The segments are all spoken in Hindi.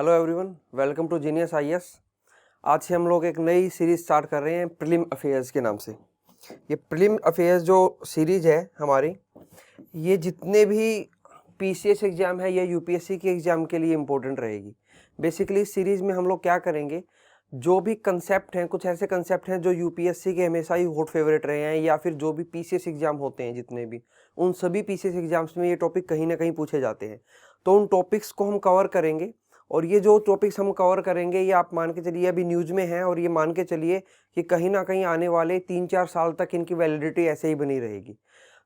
Hello everyone, welcome to Genius IAS. आज से हम लोग एक नई सीरीज स्टार्ट कर रहे हैं प्रीलिम अफेयर्स के नाम से। ये प्रीलिम अफेयर्स जो सीरीज है हमारी, ये जितने भी पीसीएस एग्जाम है या यूपीएससी के एग्जाम के लिए इम्पोर्टेंट रहेगी। बेसिकली इस सीरीज में हम लोग क्या करेंगे, जो भी कंसेप्ट हैं, कुछ ऐसे कंसेप्ट हैं जो यूपीएससी के हमेशा ही हॉट फेवरेट रहे हैं, या फिर जो भी पीसीएस एग्जाम होते हैं जितने भी, उन सभी पीसीएस एग्जाम्स में ये टॉपिक कहीं ना कहीं पूछे जाते हैं। तो उन टॉपिक्स को हम कवर करेंगे, और ये जो टॉपिक्स हम कवर करेंगे ये आप मान के चलिए अभी न्यूज़ में हैं, और ये मान के चलिए कि कहीं ना कहीं आने वाले 3-4 साल तक इनकी वैलिडिटी ऐसे ही बनी रहेगी।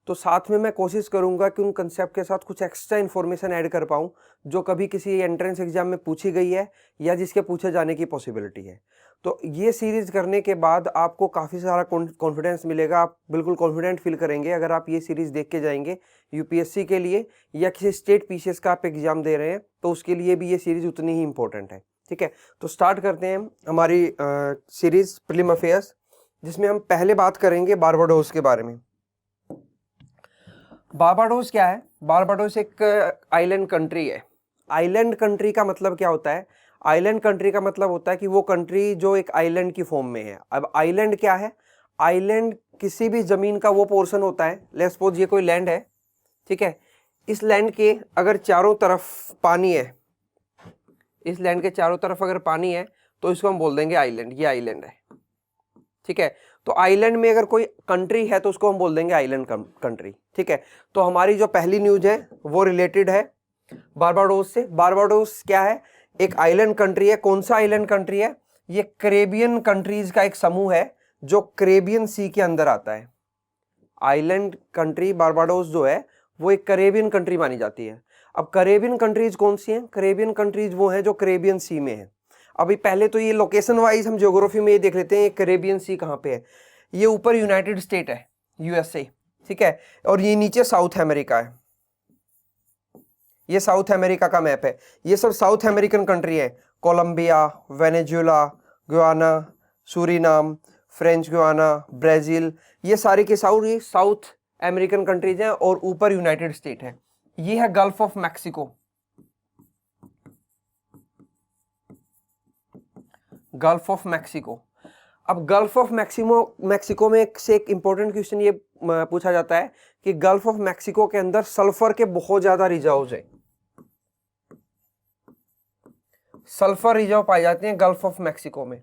तो साथ में मैं कोशिश करूंगा कि उन कंसेप्ट के साथ कुछ एक्स्ट्रा इन्फॉर्मेशन ऐड कर पाऊँ जो कभी किसी एंट्रेंस एग्जाम में पूछी गई है या जिसके पूछे जाने की पॉसिबिलिटी है। तो ये सीरीज करने के बाद आपको काफ़ी सारा कॉन्फिडेंस मिलेगा, आप बिल्कुल कॉन्फिडेंट फील करेंगे अगर आप ये सीरीज देख के जाएंगे यूपीएससी के लिए या किसी स्टेट पीसीएस का आप एग्जाम दे रहे हैं तो उसके लिए भी ये सीरीज उतनी ही इंपॉर्टेंट है। ठीक है, तो स्टार्ट करते हैं हमारी सीरीज प्रीलिम अफेयर्स, जिसमें हम पहले बात करेंगे बारबाडोस के बारे में। बारबाडोस क्या है? बारबाडोस एक आइलैंड कंट्री है। आइलैंड कंट्री का मतलब क्या होता है? आइलैंड कंट्री का मतलब होता है कि वो कंट्री जो एक आइलैंड की फॉर्म में है। अब आइलैंड क्या है? आइलैंड किसी भी जमीन का वो पोर्शन होता है, लेट्स सपोज ये कोई लैंड है, ठीक है, इस लैंड के अगर चारों तरफ पानी है, इस लैंड के चारों तरफ अगर पानी है तो इसको हम बोल देंगे आइलैंड, ये आइलैंड है। ठीक है, तो आइलैंड में अगर कोई कंट्री है तो उसको हम बोल देंगे आइलैंड कंट्री। ठीक है, तो हमारी जो पहली न्यूज है वो रिलेटेड है बारबाडोस से। बारबाडोस क्या है? एक आइलैंड कंट्री है। कौन सा आइलैंड कंट्री है? ये कैरेबियन कंट्रीज का एक समूह है जो कैरेबियन सी के अंदर आता है। आइलैंड कंट्री बारबाडोस जो है वो एक कैरेबियन कंट्री मानी जाती है। अब कैरेबियन कंट्रीज कौन सी हैं? कैरेबियन कंट्रीज वो हैं जो कैरेबियन सी में है। अभी पहले तो ये लोकेशन वाइज हम ज्योग्राफी में ये देख लेते हैं कैरेबियन सी कहाँ पे है। ये ऊपर यूनाइटेड स्टेट है, यूएसए, ठीक है, और ये नीचे साउथ अमेरिका है। ये साउथ अमेरिका का मैप है। ये सब साउथ अमेरिकन कंट्री है। Colombia, Venezuela, Guyana, Suriname, French Guiana, Brazil, ये सारी के साउथ अमेरिकन कंट्रीज हैं, और ऊपर यूनाइटेड स्टेट है। ये है gulf of Mexico. Gulf of Mexico. अब गल्फ ऑफ मैक्सिको में से एक इंपॉर्टेंट क्वेश्चन ये पूछा जाता है कि गल्फ ऑफ मैक्सिको के अंदर सल्फर के बहुत ज्यादा रिजर्व्स है। सल्फर रिजर्व पाए जाते हैं गल्फ ऑफ मैक्सिको में।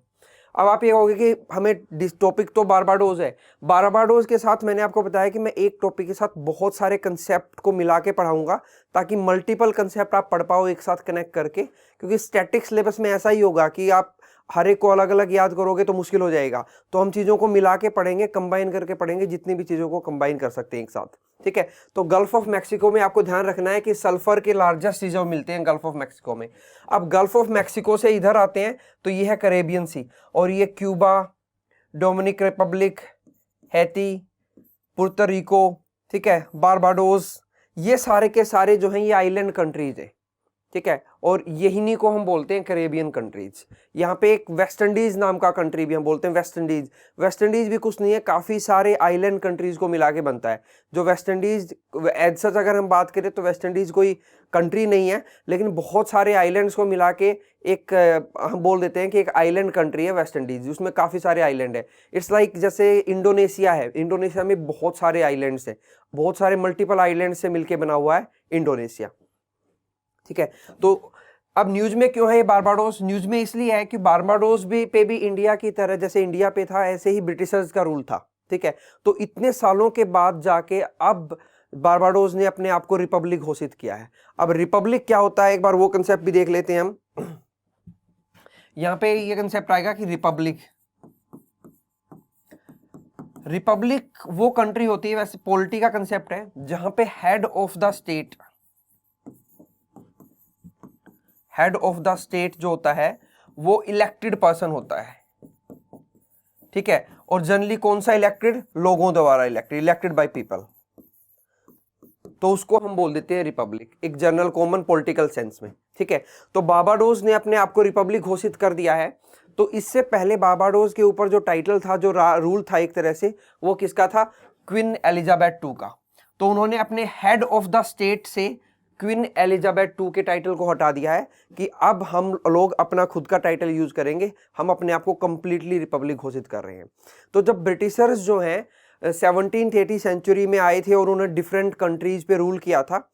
अब आप ये कहोगे कि हमें टॉपिक तो बारबाडोस है। बारबाडोस के साथ मैंने आपको बताया कि मैं एक टॉपिक के साथ बहुत सारे कंसेप्ट को मिला के पढ़ाऊंगा ताकि मल्टीपल कंसेप्ट आप पढ़ पाओ एक साथ कनेक्ट करके, क्योंकि स्टैटिक सिलेबस में ऐसा ही होगा कि आप हर एक को अलग अलग याद करोगे तो मुश्किल हो जाएगा। तो हम चीज़ों को मिला के पढ़ेंगे, कंबाइन करके पढ़ेंगे, जितनी भी चीज़ों को कंबाइन कर सकते हैं एक साथ। ठीक है, तो गल्फ ऑफ मैक्सिको में आपको ध्यान रखना है कि सल्फर के लार्जेस्ट रिजर्व मिलते हैं गल्फ ऑफ मैक्सिको में। अब गल्फ ऑफ मैक्सिको से इधर आते हैं तो ये है कैरेबियन सी, और ये Cuba, Dominic Republic, Haiti, Puerto Rico, ठीक है, बारबाडोस, ये सारे के सारे जो हैं ये आइलैंड कंट्रीज है। ठीक है, और यही को हम बोलते हैं कैरेबियन कंट्रीज। यहाँ पे एक वेस्ट इंडीज नाम का कंट्री भी हम बोलते हैं वेस्ट इंडीज। वेस्ट इंडीज भी कुछ नहीं है, काफ़ी सारे आइलैंड कंट्रीज को मिला के बनता है। जो वेस्ट इंडीज एज सच अगर हम बात करें तो वेस्ट इंडीज कोई कंट्री नहीं है, लेकिन बहुत सारे आइलैंड्स को मिला के एक हम बोल देते हैं कि एक आइलैंड कंट्री है वेस्ट इंडीज, उसमें काफ़ी सारे आइलैंड है। इट्स लाइक जैसे इंडोनेशिया है, इंडोनेशिया में बहुत सारे आइलैंड्स हैं, बहुत सारे मल्टीपल आइलैंड से मिलके बना हुआ है इंडोनेशिया। ठीक है, तो अब न्यूज में क्यों है ये बारबाडोस? न्यूज में इसलिए है कि बारबाडोस पे भी इंडिया की तरह, जैसे इंडिया पे था ऐसे ही ब्रिटिशर्स का रूल था। ठीक है, तो इतने सालों के बाद जाके अब बारबाडोस ने अपने आप को रिपब्लिक घोषित किया है। अब रिपब्लिक क्या होता है, एक बार वो कंसेप्ट भी देख लेते हैं हम। यहां पे ये कंसेप्ट आएगा कि रिपब्लिक वो कंट्री होती है, वैसे पॉलिटी का कंसेप्ट है, जहां पे हेड ऑफ द स्टेट जो होता है वो इलेक्टेड पर्सन होता है। ठीक है, और जनरली कौन सा इलेक्टेड? लोगों द्वारा इलेक्टेड बाय पीपल, तो उसको हम बोल देते हैं रिपब्लिक, एक जनरल कॉमन पॉलिटिकल सेंस में। ठीक है, तो बारबाडोस ने अपने आप को रिपब्लिक घोषित कर दिया है। तो इससे पहले बारबाडोस के ऊपर जो टाइटल था, जो रूल था एक तरह से, वो किसका था? क्वीन एलिजाबेथ II का। तो उन्होंने अपने हेड ऑफ द स्टेट से क्वीन एलिजाबेथ टू के टाइटल को हटा दिया है कि अब हम लोग अपना खुद का टाइटल यूज करेंगे, हम अपने आप को कंप्लीटली रिपब्लिक घोषित कर रहे हैं। तो जब ब्रिटिशर्स जो हैं 17th-18th सेंचुरी में आए थे और उन्होंने डिफरेंट कंट्रीज पे रूल किया था,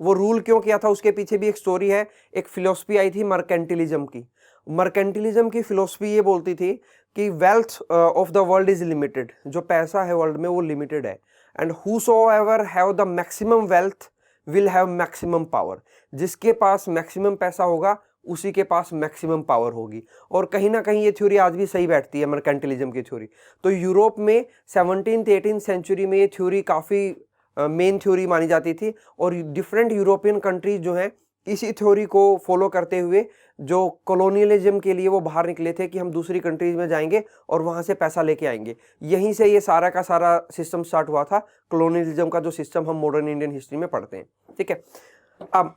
वो रूल क्यों किया था उसके पीछे भी एक स्टोरी है। एक फिलोसफी आई थी मर्केंटिलिज्म की। मर्केंटिलिज्म की फिलोसफी ये बोलती थी कि wealth of the world is limited, जो पैसा है वर्ल्ड में वो लिमिटेड है, and whosoever have the maximum wealth will have maximum power. जिसके पास मैक्सिमम पैसा होगा उसी के पास मैक्सिमम पावर होगी। और कहीं ना कहीं ये थ्योरी आज भी सही बैठती है, मर्केंटिलिज्म की थ्योरी। तो यूरोप में 17th-18th सेंचुरी में ये थ्योरी काफ़ी मेन थ्योरी मानी जाती थी, और डिफरेंट यूरोपियन कंट्रीज जो हैं इसी थ्योरी को फॉलो करते हुए जो कॉलोनियलिज्म के लिए वो बाहर निकले थे कि हम दूसरी कंट्रीज में जाएंगे और वहाँ से पैसा लेके आएंगे। यहीं से ये सारा का सारा सिस्टम स्टार्ट हुआ था, कॉलोनियलिज्म का जो सिस्टम हम मॉडर्न इंडियन हिस्ट्री में पढ़ते हैं। ठीक है, अब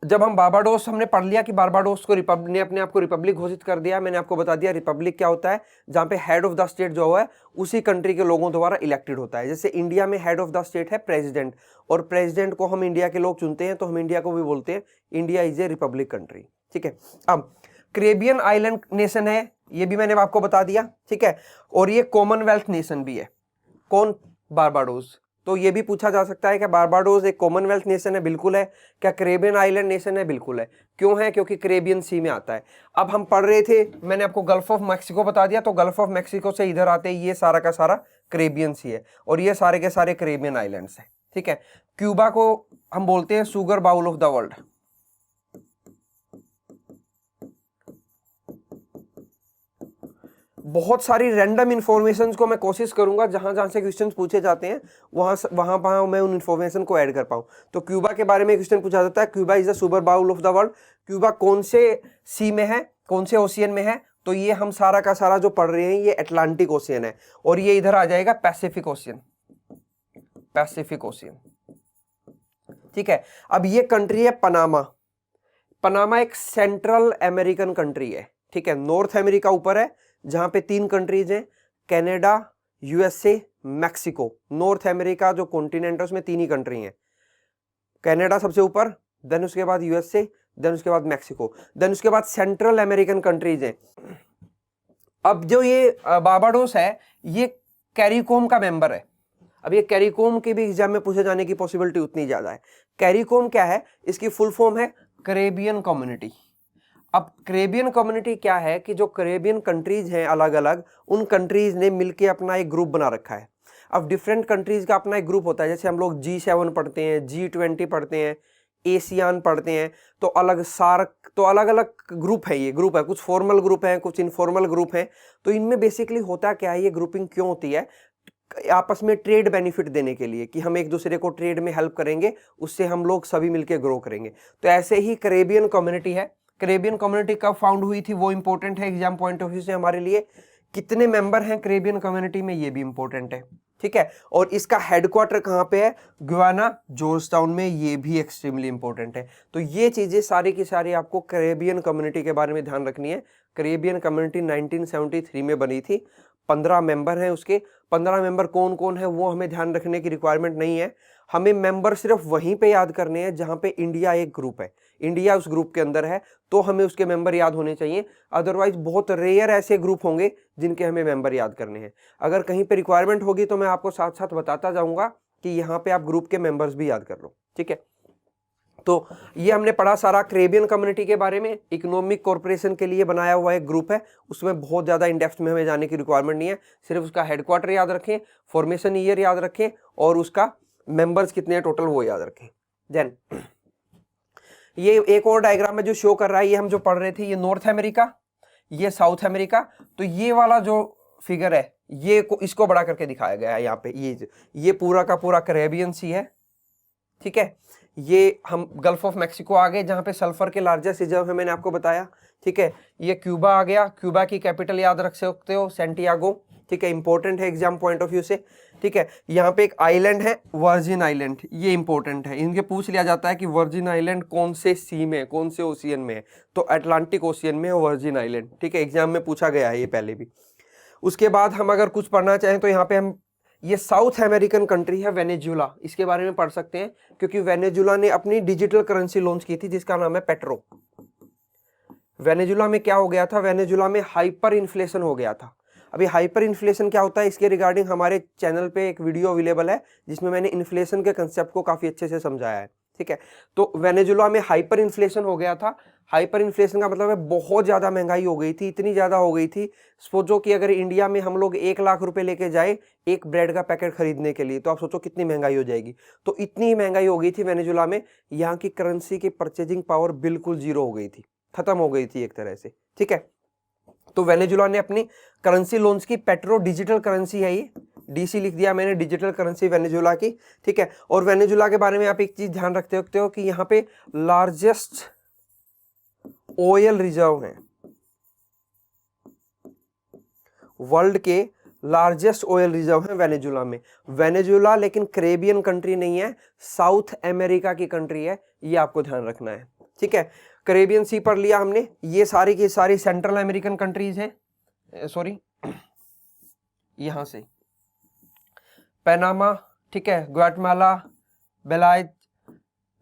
जब हम बारबाडोस हमने पढ़ लिया कि बारबाडोस को ने अपने आप को रिपब्लिक घोषित कर दिया। मैंने आपको बता दिया रिपब्लिक क्या होता है, जहाँ पे हेड ऑफ द स्टेट जो है उसी कंट्री के लोगों द्वारा इलेक्टेड होता है। जैसे इंडिया में हेड ऑफ द स्टेट है प्रेसिडेंट, और प्रेसिडेंट को हम इंडिया के लोग चुनते हैं, तो हम इंडिया को भी बोलते हैं India is a Republic country. ठीक है, अब कैरेबियन आइलैंड नेशन है, ये भी मैंने आपको बता दिया। ठीक है, और ये कॉमनवेल्थ नेशन भी है। कौन? बारबाडोस। तो ये भी पूछा जा सकता है कि बारबाडोस एक कॉमनवेल्थ नेशन है? बिल्कुल है। क्या कैरेबियन आइलैंड नेशन है? बिल्कुल है। क्यों है? क्योंकि कैरेबियन सी में आता है। अब हम पढ़ रहे थे, मैंने आपको गल्फ ऑफ मैक्सिको बता दिया, तो गल्फ ऑफ मैक्सिको से इधर आते ये सारा का सारा कैरेबियन सी है, और ये सारे के सारे कैरेबियन आइलैंड्स हैं। ठीक है, क्यूबा को हम बोलते हैं sugar bowl of the world. बहुत सारी रैंडम इंफॉर्मेशन को मैं कोशिश करूंगा जहां जहां से क्वेश्चंस पूछे जाते हैं वहां मैं उन इंफॉर्मेशन को ऐड कर पाऊं। तो क्यूबा के बारे में क्वेश्चन पूछा जाता है, Cuba is the super bowl of the world. Cuba कौन से सी में है, कौन से ओशियन में है? तो ये हम सारा का सारा जो पढ़ रहे हैं ये अटलांटिक ओशियन है, और ये इधर आ जाएगा पैसिफिक ओशियन। Pacific ocean. ठीक है, अब ये कंट्री है पनामा। पनामा एक सेंट्रल अमेरिकन कंट्री है। ठीक है, नॉर्थ अमेरिका ऊपर है जहां पे 3 कंट्रीज हैं, Canada, USA, Mexico. North America जो कॉन्टिनेंट है उसमें 3 ही कंट्री हैं, कनाडा सबसे ऊपर, देन उसके बाद यूएसए, देन उसके बाद मैक्सिको, देन उसके बाद सेंट्रल अमेरिकन कंट्रीज हैं। अब जो ये बारबाडोस है ये कैरिकोम का मेंबर है। अब ये कैरिकोम के भी एग्जाम में पूछे जाने की पॉसिबिलिटी उतनी ज्यादा है। कैरिकोम क्या है? इसकी फुल फॉर्म है कैरेबियन कम्युनिटी। अब कैरेबियन कम्युनिटी क्या है कि जो कैरेबियन कंट्रीज हैं अलग अलग, उन कंट्रीज ने मिलके अपना एक ग्रुप बना रखा है। अब डिफरेंट कंट्रीज का अपना एक ग्रुप होता है, जैसे हम लोग G7 पढ़ते हैं, G20 पढ़ते हैं, एशियान पढ़ते हैं, तो अलग सार्क, तो अलग अलग ग्रुप है। ये ग्रुप है, कुछ फॉर्मल ग्रुप हैं, कुछ इनफॉर्मल ग्रुप हैं। तो इनमें बेसिकली होता क्या है, ये ग्रुपिंग क्यों होती है? आपस में ट्रेड बेनिफिट देने के लिए, कि हम एक दूसरे को ट्रेड में हेल्प करेंगे, उससे हम लोग सभी मिलकर ग्रो करेंगे। तो ऐसे ही कैरेबियन कम्युनिटी है। कैरेबियन कम्युनिटी कब फाउंड हुई थी वो इंपॉर्टेंट है एग्जाम पॉइंट ऑफ व्यू से हमारे लिए। कितने मेंबर हैं कैरेबियन कम्युनिटी में ये भी इंपॉर्टेंट है। ठीक है, और इसका हेडक्वार्टर कहाँ पे है? गुयाना, जॉर्जटाउन में, ये भी एक्सट्रीमली इंपॉर्टेंट है। तो ये चीजें सारी की सारी आपको कैरेबियन कम्युनिटी के बारे में ध्यान रखनी है। कैरेबियन कम्युनिटी 1973 में बनी थी। 15 मेंबर हैं उसके। 15 मेंबर कौन कौन है वो हमें ध्यान रखने की रिक्वायरमेंट नहीं है। हमें मेंबर सिर्फ वहीं पे याद करने हैं जहां पे इंडिया एक ग्रुप है, इंडिया उस ग्रुप के अंदर है, तो हमें उसके मेंबर याद होने चाहिए। अदरवाइज बहुत रेयर ऐसे ग्रुप होंगे जिनके हमें मेंबर याद करने हैं। अगर कहीं पे रिक्वायरमेंट होगी तो मैं आपको साथ साथ बताता जाऊंगा कि यहाँ पे आप ग्रुप के मेंबर्स भी याद कर लो। ठीक है, तो ये हमने पढ़ा सारा कैरेबियन कम्युनिटी के बारे में। इकोनॉमिक कॉर्पोरेशन के लिए बनाया हुआ एक ग्रुप है, उसमें बहुत ज़्यादा इन डेप्थ में हमें जाने की रिक्वायरमेंट नहीं है। सिर्फ उसका हेडक्वार्टर याद रखें, फॉर्मेशन ईयर याद रखें, और उसका मेंबर्स कितने हैं टोटल वो याद रखें। देन ये एक और डायग्राम में जो शो कर रहा है, ये हम जो पढ़ रहे थे, ये नॉर्थ अमेरिका, ये साउथ अमेरिका। तो ये वाला जो फिगर है ये इसको बड़ा करके दिखाया गया है यहाँ पे। ये पूरा का पूरा कैरेबियन सी है। ठीक है, ये हम गल्फ ऑफ मैक्सिको आ गए जहां पे सल्फर के लार्जेस्ट रिजर्व है, मैंने आपको बताया। ठीक है, ये क्यूबा आ गया। क्यूबा की कैपिटल याद रख सकते हो, सैंटियागो। ठीक है, इंपॉर्टेंट है एग्जाम पॉइंट ऑफ व्यू से। ठीक है, यहाँ पे एक आइलैंड है वर्जिन आइलैंड, ये इंपॉर्टेंट है। इनके पूछ लिया जाता है कि वर्जिन आइलैंड कौन से सी में, कौन से ओशियन में है, तो अटलांटिक ओशियन में है वर्जिन आइलैंड। ठीक है, एग्जाम में पूछा गया है ये पहले भी। उसके बाद हम अगर कुछ पढ़ना चाहें तो यहाँ पे हम ये साउथ अमेरिकन कंट्री है वेनेजुला, इसके बारे में पढ़ सकते हैं क्योंकि वेनेजुला ने अपनी डिजिटल करेंसी लॉन्च की थी जिसका नाम है पेट्रो। वेनेजुला में क्या हो गया था, वेनेजुला में हाइपर इन्फ्लेशन हो गया था। अभी हाइपर इन्फ्लेशन क्या होता है इसके रिगार्डिंग हमारे चैनल पे एक वीडियो अवेलेबल है जिसमें मैंने इन्फ्लेशन के कंसेप्ट को काफी अच्छे से समझाया है, ठीक है। तो वेनेजुला में हाइपर इन्फ्लेशन हो गया था। हाइपर इन्फ्लेशन का मतलब है बहुत ज्यादा महंगाई हो गई थी, इतनी ज्यादा हो गई थी, सोचो कि अगर इंडिया में हम लोग 1 लाख रुपए लेके जाए एक ब्रेड का पैकेट खरीदने के लिए, तो आप सोचो कितनी महंगाई हो जाएगी। तो इतनी महंगाई हो गई थी वेनेजुला में, यहाँ की करेंसी की परचेजिंग पावर बिल्कुल जीरो हो गई थी, खत्म हो गई थी एक तरह से, ठीक है। तो वेनेजुला ने अपनी करेंसी लॉन्च की, पेट्रो डिजिटल करेंसी है ये, डीसी लिख दिया मैंने, डिजिटल करेंसी वेनेजुला की, ठीक है। और वेनेजुला के बारे में आप एक चीज ध्यान रखते हो कि यहाँ पे लार्जेस्ट ऑयल रिजर्व है, वर्ल्ड के लार्जेस्ट ऑयल रिजर्व है वेनेजुला में। वेनेजुला लेकिन कैरेबियन कंट्री नहीं है, साउथ अमेरिका की कंट्री है, ये आपको ध्यान रखना है, ठीक है। कैरेबियन सी पढ़ लिया हमने, ये सारी की सारी सेंट्रल अमेरिकन कंट्रीज हैं, सॉरी यहां से पनामा, ठीक है, ग्वाटेमाला, बेलाइज,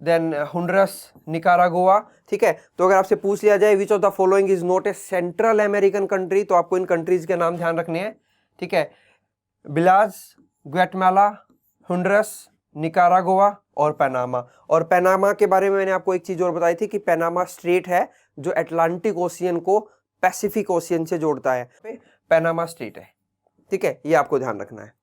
देन होंडुरास, निकारागुआ, ठीक है। तो अगर आपसे पूछ लिया जाए which of the following is not a central American country, तो आपको इन कंट्रीज के नाम ध्यान रखने हैं, ठीक है। बेलाज, ग्वाटेमाला, होंडुरास, निकारागुआ और पनामा। और पनामा के बारे में मैंने आपको एक चीज और बताई थी कि पनामा स्ट्रेट है जो अटलांटिक ओशियन को पैसिफिक ओशियन से जोड़ता है, पनामा स्ट्रेट है, ठीक है, ये आपको ध्यान रखना है।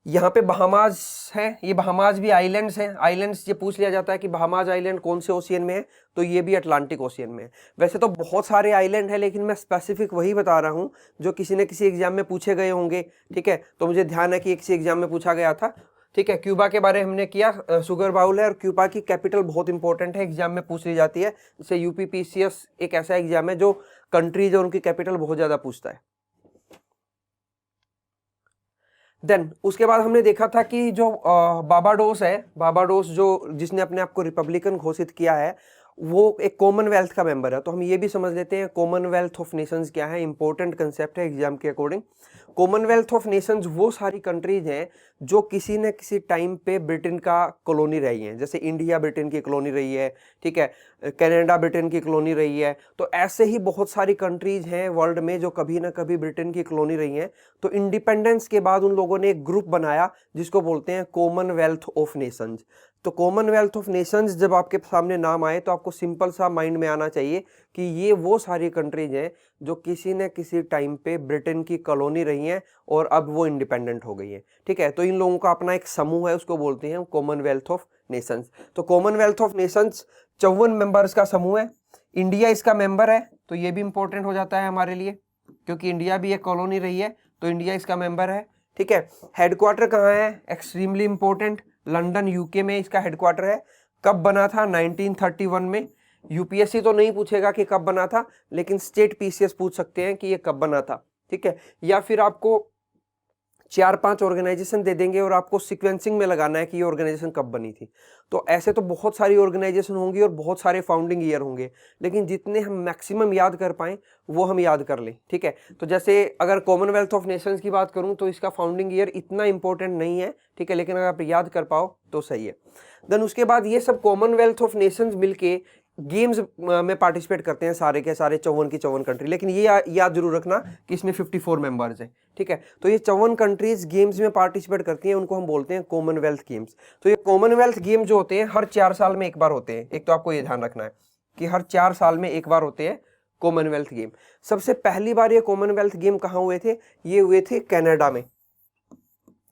यहाँ पे बहामाज है, ये बहामाज भी आइलैंड्स हैं, आइलैंड्स ये पूछ लिया जाता है कि बहामाज आइलैंड कौन से ओशियन में है, तो ये भी अटलांटिक ओशियन में है। वैसे तो बहुत सारे आइलैंड हैं लेकिन मैं स्पेसिफिक वही बता रहा हूँ जो किसी न किसी एग्जाम में पूछे गए होंगे, ठीक है। तो मुझे ध्यान है कि किसी एग्जाम में पूछा गया था, ठीक है। क्यूबा के बारे में हमने किया, शुगर बाउल है, और क्यूबा की कैपिटल बहुत इंपॉर्टेंट है, एग्जाम में पूछ ली जाती है। जैसे यूपीपीसीएस एक ऐसा एग्जाम है जो कंट्रीज और उनकी कैपिटल बहुत ज्यादा पूछता है। देन उसके बाद हमने देखा था कि जो बारबाडोस है, बारबाडोस जो जिसने अपने आप को रिपब्लिकन घोषित किया है, वो एक कॉमनवेल्थ का मेंबर है। तो हम ये भी समझ लेते हैं कॉमनवेल्थ ऑफ नेशंस क्या है, इंपॉर्टेंट कंसेप्ट है एग्जाम के अकॉर्डिंग। कॉमनवेल्थ ऑफ नेशंस वो सारी कंट्रीज हैं जो किसी न किसी टाइम पे ब्रिटेन का कॉलोनी रही हैं, जैसे इंडिया ब्रिटेन की कॉलोनी रही है, ठीक है, कनाडा ब्रिटेन की कॉलोनी रही है। तो ऐसे ही बहुत सारी कंट्रीज हैं वर्ल्ड में जो कभी ना कभी ब्रिटेन की कॉलोनी रही हैं। तो इंडिपेंडेंस के बाद उन लोगों ने एक ग्रुप बनाया जिसको बोलते हैं कॉमनवेल्थ ऑफ नेशंस। तो कॉमनवेल्थ ऑफ नेशंस जब आपके सामने नाम आए तो आपको सिंपल सा माइंड में आना चाहिए कि ये वो सारी कंट्रीज हैं जो किसी न किसी टाइम पे ब्रिटेन की कॉलोनी रही हैं और अब वो इंडिपेंडेंट हो गई हैं, ठीक है। तो इन लोगों का अपना एक समूह है, उसको बोलते हैं कॉमनवेल्थ ऑफ नेशंस। तो कॉमनवेल्थ ऑफ नेशंस 54 मेंबर्स का समूह है, इंडिया इसका मेंबर है, तो ये भी इंपॉर्टेंट हो जाता है हमारे लिए क्योंकि इंडिया भी एक कॉलोनी रही है, तो इंडिया इसका मेंबर है, ठीक है। हेडक्वार्टर कहाँ है, एक्सट्रीमली इंपॉर्टेंट, लंदन यूके में इसका हेडक्वार्टर है। कब बना था, 1931 में। यूपीएससी तो नहीं पूछेगा कि कब बना था, लेकिन स्टेट पीसीएस पूछ सकते हैं कि ये कब बना था, ठीक है। या फिर आपको 4-5 ऑर्गेनाइजेशन दे देंगे और आपको सीक्वेंसिंग में लगाना है कि ये ऑर्गेनाइजेशन कब बनी थी। तो ऐसे तो बहुत सारी ऑर्गेनाइजेशन होंगी और बहुत सारे फाउंडिंग ईयर होंगे, लेकिन जितने हम मैक्सिमम याद कर पाएं वो हम याद कर लें, ठीक है। तो जैसे अगर कॉमनवेल्थ ऑफ नेशंस की बात करूं तो इसका फाउंडिंग ईयर इतना इंपॉर्टेंट नहीं है, ठीक है, लेकिन अगर आप याद कर पाओ तो सही है। देन उसके बाद ये सब कॉमनवेल्थ ऑफ नेशंस मिलके गेम्स में पार्टिसिपेट करते हैं, सारे के सारे 54 की 54 कंट्री, लेकिन ये याद जरूर रखना कि इसमें 54 मेंबर्स हैं, ठीक है। तो ये 54 कंट्रीज गेम्स में पार्टिसिपेट करती हैं, उनको हम बोलते हैं कॉमनवेल्थ गेम्स। तो ये कॉमनवेल्थ गेम जो होते हैं हर 4 साल में एक बार होते हैं। एक तो आपको ये ध्यान रखना है कि हर 4 साल में एक बार होते हैं कॉमनवेल्थ गेम। सबसे पहली बार ये कॉमनवेल्थ गेम कहाँ हुए थे, ये हुए थे कनाडा में,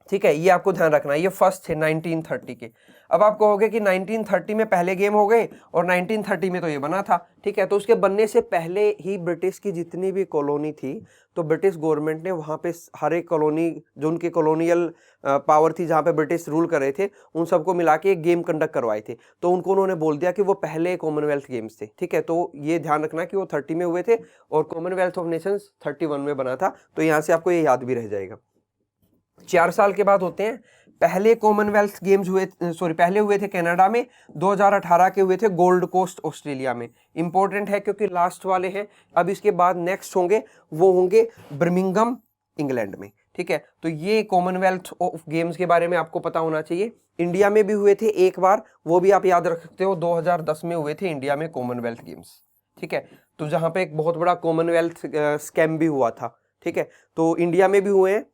ठीक है, ये आपको ध्यान रखना है। ये फर्स्ट थे 1930 के। अब आप कहोगे कि 1930 में पहले गेम हो गए और 1930 में तो ये बना था, ठीक है। तो उसके बनने से पहले ही ब्रिटिश की जितनी भी कॉलोनी थी, तो ब्रिटिश गवर्नमेंट ने वहाँ पे हर एक कॉलोनी जो उनकी कॉलोनियल पावर थी जहाँ पे ब्रिटिश रूल कर रहे थे, उन सबको मिला के एक गेम कंडक्ट करवाए थे। तो उनको उन्होंने बोल दिया कि वो पहले कॉमनवेल्थ गेम्स थे, ठीक है। तो ये ध्यान रखना कि वो 30 में हुए थे और कॉमनवेल्थ ऑफ नेशंस 31 में बना था। तो यहाँ से आपको ये याद भी रह जाएगा। 4 साल के बाद होते हैं पहले कॉमनवेल्थ गेम्स हुए, पहले हुए थे कनाडा में, 2018 के हुए थे गोल्ड कोस्ट ऑस्ट्रेलिया में। इंपॉर्टेंट है क्योंकि लास्ट वाले हैं। अब इसके बाद नेक्स्ट होंगे वो होंगे बर्मिंघम इंग्लैंड में, ठीक है, तो ये कॉमनवेल्थ ऑफ गेम्स के बारे में आपको पता होना चाहिए। इंडिया में भी हुए थे एक बार, वो भी आप याद रख सकते हो, 2010 में हुए थे इंडिया में कॉमनवेल्थ गेम्स। ठीक है, तो जहाँ पे एक बहुत बड़ा कॉमनवेल्थ स्कैम भी हुआ था। ठीक है, तो इंडिया में भी हुए हैं,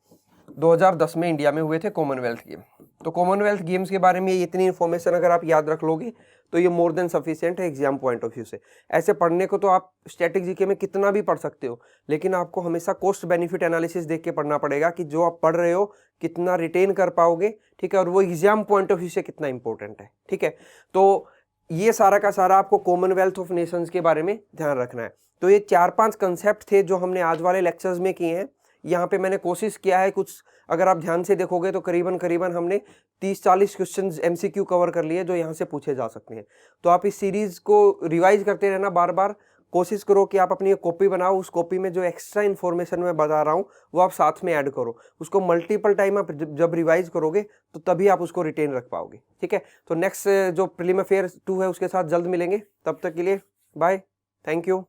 2010 में इंडिया में हुए थे कॉमनवेल्थ गेम। तो कॉमनवेल्थ गेम्स के बारे में इतनी इन्फॉर्मेशन अगर आप याद रख लोगे तो ये मोर देन सफिशिएंट है एग्जाम पॉइंट ऑफ व्यू से। ऐसे पढ़ने को तो आप स्टैटिक जीके में कितना भी पढ़ सकते हो, लेकिन आपको हमेशा कॉस्ट बेनिफिट एनालिसिस देख के पढ़ना पड़ेगा कि जो आप पढ़ रहे हो कितना रिटेन कर पाओगे। ठीक है, और वो एग्जाम पॉइंट ऑफ व्यू से कितना इंपॉर्टेंट है। ठीक है, तो ये सारा का सारा आपको कॉमनवेल्थ ऑफ नेशंस के बारे में ध्यान रखना है। तो ये 4-5 कंसेप्ट थे जो हमने आज वाले लेक्चर्स में किए हैं। यहाँ पे मैंने कोशिश किया है कुछ, अगर आप ध्यान से देखोगे तो करीबन हमने 30-40 क्वेश्चंस एमसीक्यू कवर कर लिए जो यहाँ से पूछे जा सकते हैं। तो आप इस सीरीज को रिवाइज करते रहना बार बार। कोशिश करो कि आप अपनी कॉपी बनाओ, उस कॉपी में जो एक्स्ट्रा इन्फॉर्मेशन मैं बता रहा हूँ वो आप साथ में ऐड करो। उसको मल्टीपल टाइम आप जब रिवाइज करोगे तो तभी आप उसको रिटेन रख पाओगे। ठीक है, तो नेक्स्ट जो प्रीलिम अफेयर 2 है उसके साथ जल्द मिलेंगे। तब तक के लिए बाय, थैंक यू।